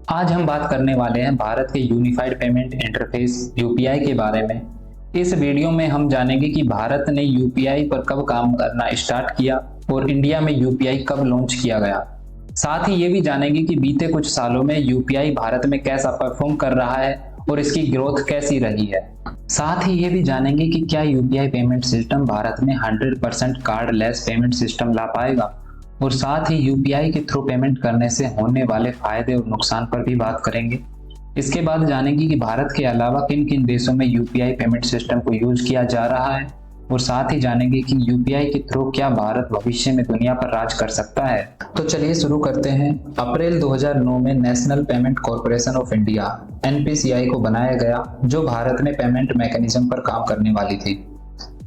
आज हम बात करने वाले हैं भारत के यूनिफाइड पेमेंट इंटरफेस यूपीआई के बारे में। इस वीडियो में हम जानेंगे कि भारत ने यूपीआई पर कब काम करना स्टार्ट किया और इंडिया में यूपीआई कब लॉन्च किया गया। साथ ही ये भी जानेंगे कि बीते कुछ सालों में यूपीआई भारत में कैसा परफॉर्म कर रहा है और इसकी ग्रोथ कैसी रही है। साथ ही ये भी जानेंगे कि क्या यूपीआई पेमेंट सिस्टम भारत में 100% कार्डलेस पेमेंट सिस्टम ला पाएगा, और साथ ही यूपीआई के थ्रू पेमेंट करने से होने वाले फायदे और नुकसान पर भी बात करेंगे। इसके बाद जानेंगे कि भारत के अलावा किन किन देशों में यूपीआई पेमेंट सिस्टम को यूज किया जा रहा है, और साथ ही जानेंगे कि यूपीआई के थ्रू क्या भारत भविष्य में दुनिया पर राज कर सकता है। तो चलिए शुरू करते हैं। अप्रैल 2009 में national payment corporation of India NPCI को बनाया गया, जो भारत में पेमेंट मैकेनिज्म पर काम करने वाली थी।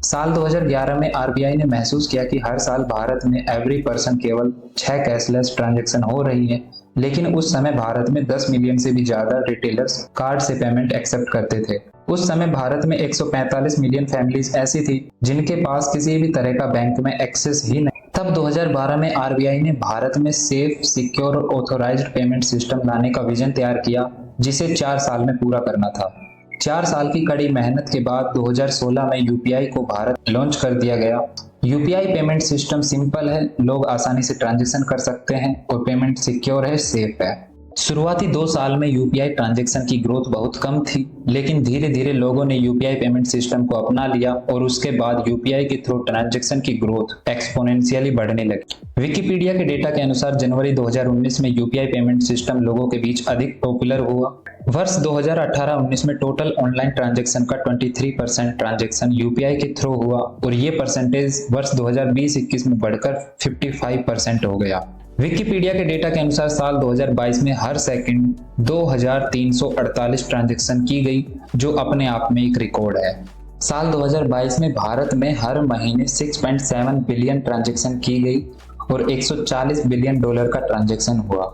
साल 2011 में आरबीआई ने महसूस किया कि हर साल भारत में एवरी पर्सन केवल 6 कैशलेस ट्रांजैक्शन हो रही है, लेकिन उस समय भारत में 10 मिलियन से भी ज्यादा रिटेलर्स कार्ड से पेमेंट एक्सेप्ट करते थे। उस समय भारत में 145 मिलियन फैमिलीज ऐसी थी जिनके पास किसी भी तरह का बैंक में एक्सेस ही नहीं। तब 2012 में आरबीआई ने भारत में सेफ, सिक्योर और ऑथोराइज्ड पेमेंट सिस्टम लाने का विजन तैयार किया, जिसे 4 साल में पूरा करना था। 4 साल की कड़ी मेहनत के बाद 2016 में यूपीआई को भारत लॉन्च कर दिया गया। यूपीआई पेमेंट सिस्टम सिंपल है, लोग आसानी से ट्रांजैक्शन कर सकते हैं और पेमेंट सिक्योर है, सेफ है। शुरुआती 2 साल में यूपीआई ट्रांजैक्शन की ग्रोथ बहुत कम थी, लेकिन धीरे धीरे लोगों ने यूपीआई पेमेंट सिस्टम को अपना लिया और उसके बाद यूपीआई के थ्रू ट्रांजैक्शन की ग्रोथ एक्सपोनेंशियली बढ़ने लगी। विकिपीडिया के डेटा के अनुसार जनवरी 2019 में यूपीआई पेमेंट सिस्टम लोगों के बीच अधिक पॉपुलर हुआ। वर्ष 2018-19 में टोटल ऑनलाइन ट्रांजैक्शन का 23% ट्रांजैक्शन यूपीआई के थ्रू हुआ, और ये परसेंटेज वर्ष 2020-21 में बढ़कर 55% हो गया। विकिपीडिया के डेटा के अनुसार साल 2022 में हर सेकंड 2348 ट्रांजैक्शन की गई, जो अपने आप में एक रिकॉर्ड है। साल 2022 में भारत में हर महीने 6.7 बिलियन ट्रांजैक्शन की गई और $140 बिलियन का ट्रांजैक्शन हुआ,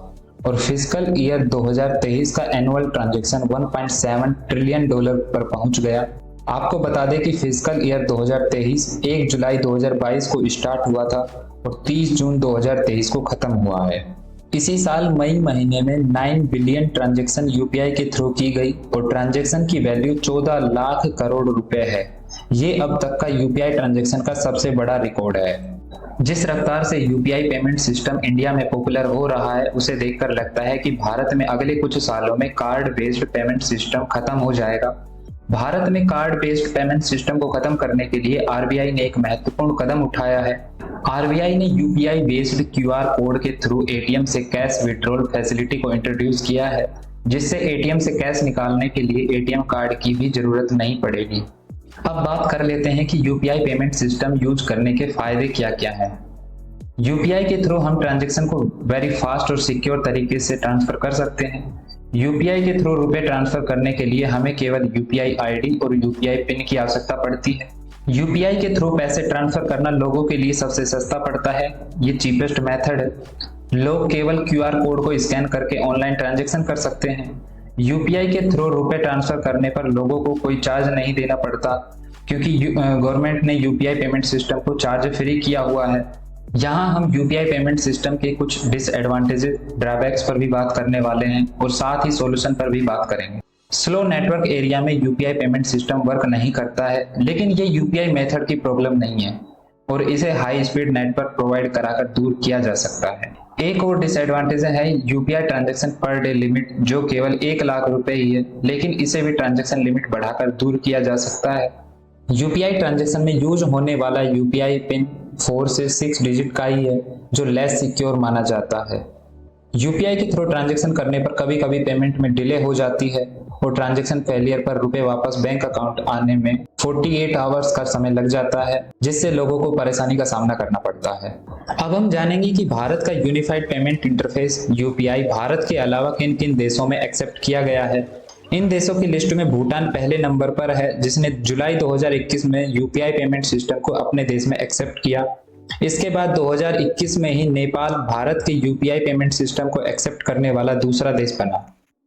और फिस्कल ईयर 2023 का एनुअल ट्रांजैक्शन $1.7 ट्रिलियन पर पहुंच गया। आपको बता दें कि फिस्कल ईयर 2023 1 जुलाई 2022 को स्टार्ट हुआ था और 30 जून 2023 को खत्म हुआ है। इसी साल मई महीने में 9 बिलियन ट्रांजैक्शन यूपीआई के थ्रू की गई और ट्रांजैक्शन की वैल्यू 14 लाख करोड़ रुपए है। ये अब तक का यूपीआई ट्रांजैक्शन का सबसे बड़ा रिकॉर्ड है। जिस रफ्तार से यूपीआई पेमेंट सिस्टम इंडिया में पॉपुलर हो रहा है, उसे देखकर लगता है कि भारत में अगले कुछ सालों में कार्ड बेस्ड पेमेंट सिस्टम खत्म हो जाएगा। भारत में कार्ड बेस्ड पेमेंट सिस्टम को खत्म करने के लिए आरबीआई ने एक महत्वपूर्ण कदम उठाया है। आरबीआई ने यूपीआई बेस्ड क्यूआर कोड के थ्रू एटीएम से कैश विड्रॉल फैसिलिटी को इंट्रोड्यूस किया है, जिससे एटीएम से कैश निकालने के लिए एटीएम कार्ड की भी जरूरत नहीं पड़ेगी। अब बात कर लेते हैं कि यूपीआई पेमेंट सिस्टम यूज करने के फायदे क्या क्या हैं। यूपीआई के थ्रू हम ट्रांजैक्शन को वेरी फास्ट और सिक्योर तरीके से ट्रांसफर कर सकते हैं। यूपीआई के थ्रू रुपए ट्रांसफर करने के लिए हमें केवल यूपीआई आईडी और यूपीआई पिन की आवश्यकता पड़ती है। यूपीआई के थ्रू पैसे ट्रांसफर करना लोगों के लिए सबसे सस्ता पड़ता है, ये चीपेस्ट मेथड है। लोग केवल क्यूआर कोड को स्कैन करके ऑनलाइन ट्रांजैक्शन कर सकते हैं। यूपीआई के थ्रू रुपए ट्रांसफर करने पर लोगों को कोई चार्ज नहीं देना पड़ता, क्योंकि गवर्नमेंट ने यूपीआई पेमेंट सिस्टम को चार्ज फ्री किया हुआ है। यहाँ हम यूपीआई पेमेंट सिस्टम के कुछ डिसएडवांटेजेस, ड्रॉबैक्स पर भी बात करने वाले हैं और साथ ही सॉल्यूशन पर भी बात करेंगे। स्लो नेटवर्क एरिया में यूपीआई पेमेंट सिस्टम वर्क नहीं करता है, लेकिन ये यूपीआई मेथड की प्रॉब्लम नहीं है और इसे हाई स्पीड नेटवर्क प्रोवाइड कराकर दूर किया जा सकता है। एक और डिसएडवांटेज है UPI transaction per day limit, जो केवल 1 लाख रुपए ही है, लेकिन इसे भी ट्रांजैक्शन लिमिट बढ़ाकर दूर किया जा सकता है। यूपीआई ट्रांजैक्शन में यूज होने वाला यूपीआई पिन 4 से 6 डिजिट का ही है, जो लेस सिक्योर माना जाता है। यूपीआई के थ्रू ट्रांजैक्शन करने पर कभी कभी पेमेंट में डिले हो जाती है और ट्रांजैक्शन फेलियर पर रुपए वापस बैंक अकाउंट आने में 48 आवर्स का समय लग जाता है, जिससे लोगों को परेशानी का सामना करना पड़ता है। अब हम जानेंगे कि भारत का unified payment interface UPI Bharat के अलावा किन किन देशों में एक्सेप्ट किया गया है। इन देशों की लिस्ट में भूटान पहले नंबर पर है, जिसने जुलाई 2021 में यूपीआई पेमेंट सिस्टम को अपने देश में एक्सेप्ट किया। इसके बाद 2021 में ही नेपाल भारत के यूपीआई पेमेंट सिस्टम को एक्सेप्ट करने वाला दूसरा देश बना।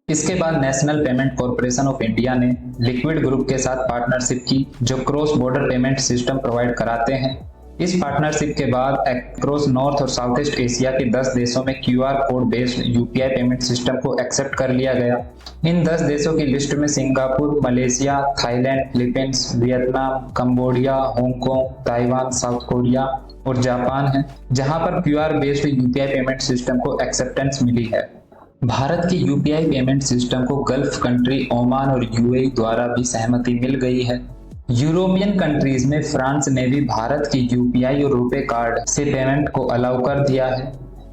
इसके बाद national payment corporation of India ने लिक्विड ग्रुप के साथ पार्टनरशिप की, जो cross border payment system provide कराते हैं। इस पार्टनरशिप के बाद अक्रॉस नॉर्थ और साउथ ईस्ट एशिया के 10 देशों में QR code based UPI payment system को एक्सेप्ट कर लिया गया। इन 10 देशों की लिस्ट में Singapore, Malaysia, Thailand, Philippines, Vietnam, Cambodia, Hong Kong, Taiwan, south Korea और जापान है, जहां पर QR based UPI payment system को एक्सेप्टेंस मिली है। भारत की यूपीआई पेमेंट सिस्टम को गल्फ कंट्री ओमान और यूएई द्वारा भी सहमति मिल गई है। यूरोपियन कंट्रीज में फ्रांस ने भी भारत की यूपीआई और रुपे कार्ड से पेमेंट को अलाउ कर दिया है।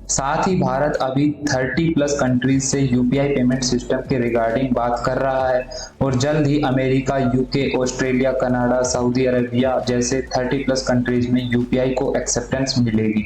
साथ ही भारत अभी 30+ कंट्रीज से यूपीआई पेमेंट सिस्टम के रिगार्डिंग बात कर रहा है और जल्द ही America, UK, Australia, Canada, Saudi Arabia जैसे 30+ कंट्रीज में यूपीआई को एक्सेप्टेंस मिलेगी।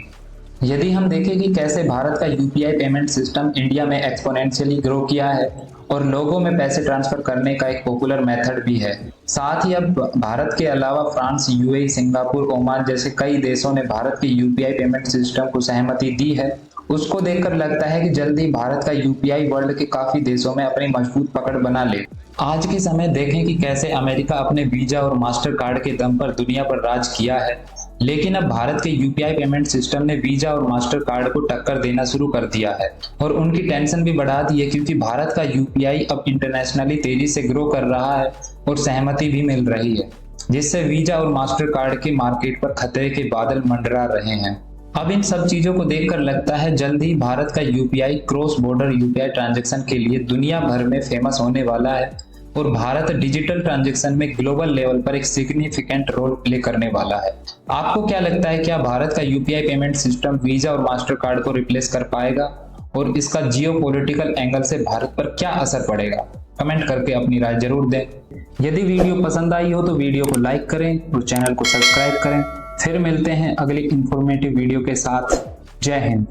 यदि हम देखें कि कैसे भारत का यूपीआई पेमेंट सिस्टम इंडिया में एक्सपोनेंशियली ग्रो किया है और लोगों में पैसे ट्रांसफर करने का एक पॉपुलर मेथड भी है। साथ ही अब भारत के अलावा फ्रांस, यूएई, सिंगापुर, ओमान जैसे कई देशों ने भारत के यूपीआई पेमेंट सिस्टम को सहमति दी है। उसको देखकर लगता है कि जल्द ही भारत का यूपीआई वर्ल्ड के काफी देशों में अपनी मजबूत पकड़ बना ले। आज के समय देखें कि कैसे अमेरिका अपने वीजा और मास्टर कार्ड के दम पर दुनिया पर राज किया है, लेकिन अब भारत के यूपीआई पेमेंट सिस्टम ने वीजा और मास्टर कार्ड को टक्कर देना शुरू कर दिया है और उनकी टेंशन भी बढ़ा दी है, क्योंकि भारत का यूपीआई अब इंटरनेशनली तेजी से ग्रो कर रहा है और सहमति भी मिल रही है, जिससे वीजा और मास्टर कार्ड के मार्केट पर खतरे के बादल मंडरा रहे हैं। अब इन सब चीजों को देखकर लगता है जल्द ही भारत का UPI cross border UPI transaction के लिए दुनिया भर में फेमस होने वाला है और भारत डिजिटल ट्रांजैक्शन में ग्लोबल लेवल पर एक सिग्निफिकेंट रोल प्ले करने वाला है। आपको क्या लगता है, क्या भारत का यूपीआई पेमेंट सिस्टम वीजा और मास्टर कार्ड को रिप्लेस कर पाएगा और इसका जियोपॉलिटिकल एंगल से भारत पर क्या असर पड़ेगा? कमेंट करके अपनी राय जरूर दें। यदि वीडियो पसंद आई हो तो वीडियो को लाइक करें और चैनल को सब्सक्राइब करें। फिर मिलते हैं अगली इंफॉर्मेटिव वीडियो के साथ। जय हिंद।